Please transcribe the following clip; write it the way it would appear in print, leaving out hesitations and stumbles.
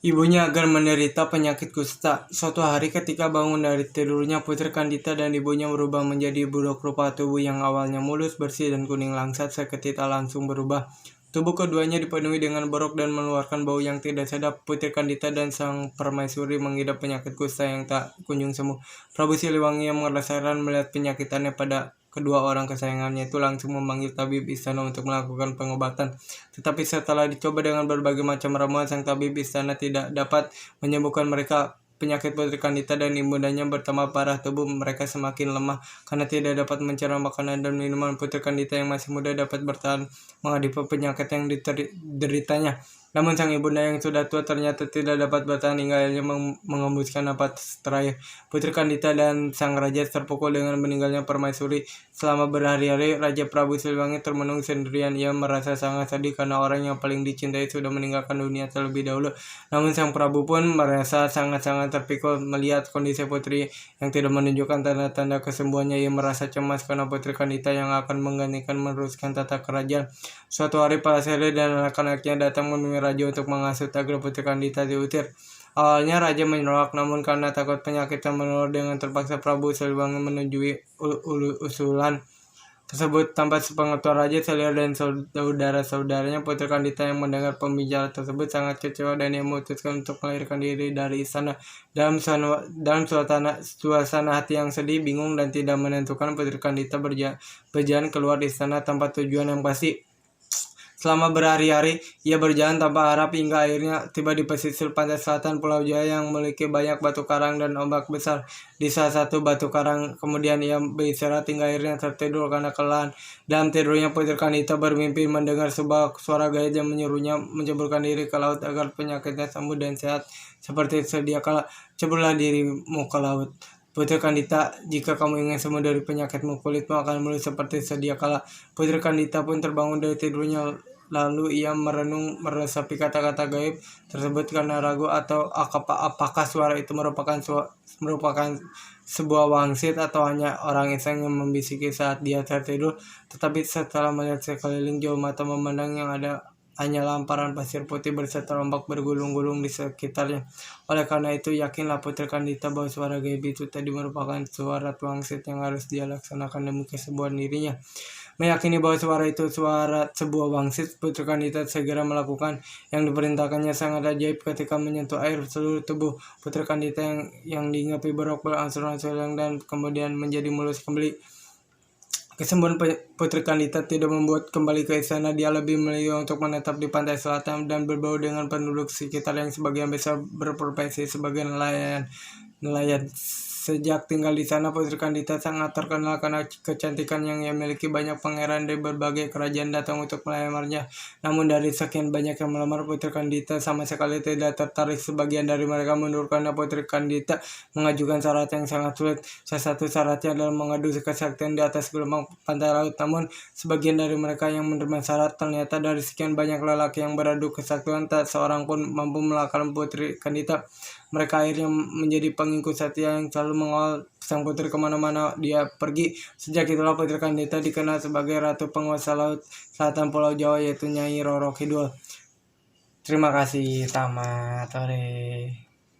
Ibunya agar menderita penyakit kusta. Suatu hari ketika bangun dari tidurnya, Putri Kandita dan ibunya berubah menjadi budak. Rupa tubuh yang awalnya mulus, bersih, dan kuning langsat seketika langsung berubah. Tubuh keduanya dipenuhi dengan borok dan mengeluarkan bau yang tidak sedap. Putri Kandita dan sang permaisuri mengidap penyakit kusta yang tak kunjung sembuh. Prabu Siliwangi yang merasa heran melihat penyakitannya pada kedua orang kesayangannya itu langsung memanggil tabib istana untuk melakukan pengobatan. Tetapi setelah dicoba dengan berbagai macam ramuan, sang tabib istana tidak dapat menyembuhkan mereka. Penyakit Putri Kandita dan ibundanya bertambah parah, tubuh mereka semakin lemah karena tidak dapat mencerna makanan dan minuman. Putri Kandita yang masih muda dapat bertahan menghadapi penyakit yang dideritanya. Namun sang ibunda yang sudah tua ternyata tidak dapat bertahan hingga akhirnya mengembuskan napas terakhir. Putri Kandita dan sang raja terpukul dengan meninggalnya permaisuri. Selama berhari-hari, Raja Prabu Siliwangi termenung sendirian. Ia merasa sangat sedih karena orang yang paling dicintai sudah meninggalkan dunia terlebih dahulu. Namun sang Prabu pun merasa sangat-sangat terpikul melihat kondisi putri yang tidak menunjukkan tanda-tanda kesembuhannya. Ia merasa cemas karena Putri Kandita yang akan menggantikan meneruskan tata kerajaan. Suatu hari para Sele dan anak-anaknya datang menemui raja untuk menghasut agar Putri Kandita diusir. Awalnya raja menolak, namun karena takut penyakit yang menular dengan terpaksa Prabu Siliwangi menyetujui usulan tersebut. Tanpa sepengetahuan raja, Selir dan saudara-saudaranya, Putri Kandita yang mendengar pembicaraan tersebut sangat kecewa dan ia memutuskan untuk melarikan diri dari istana. Dalam suasana hati yang sedih, bingung, dan tidak menentukan, Putri Kandita berjalan keluar istana tanpa tujuan yang pasti. Selama berhari-hari, ia berjalan tanpa harap hingga akhirnya tiba di pesisir pantai selatan Pulau Jawa yang memiliki banyak batu karang dan ombak besar. Di salah satu batu karang, kemudian ia beristirahat hingga akhirnya tertidur karena kelelahan. Dalam tidurnya, Putri Kandita bermimpi mendengar sebuah suara gaib yang menyuruhnya menceburkan diri ke laut agar penyakitnya sembuh dan sehat seperti sedia kala. Ceburlah dirimu ke laut, Putri Kandita, jika kamu ingin sembuh dari penyakitmu, kulitmu akan mulus seperti sedia kala. Putri Kandita pun terbangun dari tidurnya, lalu ia meresapi kata-kata gaib tersebut karena ragu atau apakah suara itu merupakan sebuah wangsit atau hanya orang iseng yang membisiki saat dia tertidur. Tetapi setelah melihat sekeliling jauh, mata memandang yang ada hanya hamparan pasir putih berserta ombak bergulung-gulung di sekitarnya. Oleh karena itu, yakinlah Putri Kandita bahwa suara gaib itu tadi merupakan suara wangsit yang harus dia laksanakan demi kesembuhan dirinya. Meyakini bahwa suara itu suara sebuah wangsit, Putri Kandita segera melakukan yang diperintahkannya. Sangat ajaib, ketika menyentuh air, seluruh tubuh Putri Kandita yang diingapi berok berangsur-angsur hilang dan kemudian menjadi mulus kembali. Kesembuhan Putri Kandita tidak membuat kembali ke istana. Dia lebih memilih untuk menetap di pantai selatan dan berbau dengan penduduk sekitar yang sebagian besar berprofesi sebagai nelayan. Sejak tinggal di sana, Putri Kandita sangat terkenal karena kecantikan yang ia miliki. Banyak pangeran dari berbagai kerajaan datang untuk melamarnya. Namun dari sekian banyak yang melamar, Putri Kandita sama sekali tidak tertarik. Sebagian dari mereka mundur karena Putri Kandita mengajukan syarat yang sangat sulit. Salah satu syaratnya adalah mengadu kesaktian di atas gelombang pantai laut. Namun sebagian dari mereka yang menerima syarat, ternyata dari sekian banyak lelaki yang beradu kesaktian, tak seorang pun mampu mengalahkan Putri Kandita. Mereka akhirnya menjadi pengikut setia yang selalu mengawal sang putri kemana-mana dia pergi. Sejak itulah Putri Kandita dikenal sebagai ratu penguasa laut selatan Pulau Jawa, yaitu Nyai Roro Kidul. Terima kasih, tamat sore.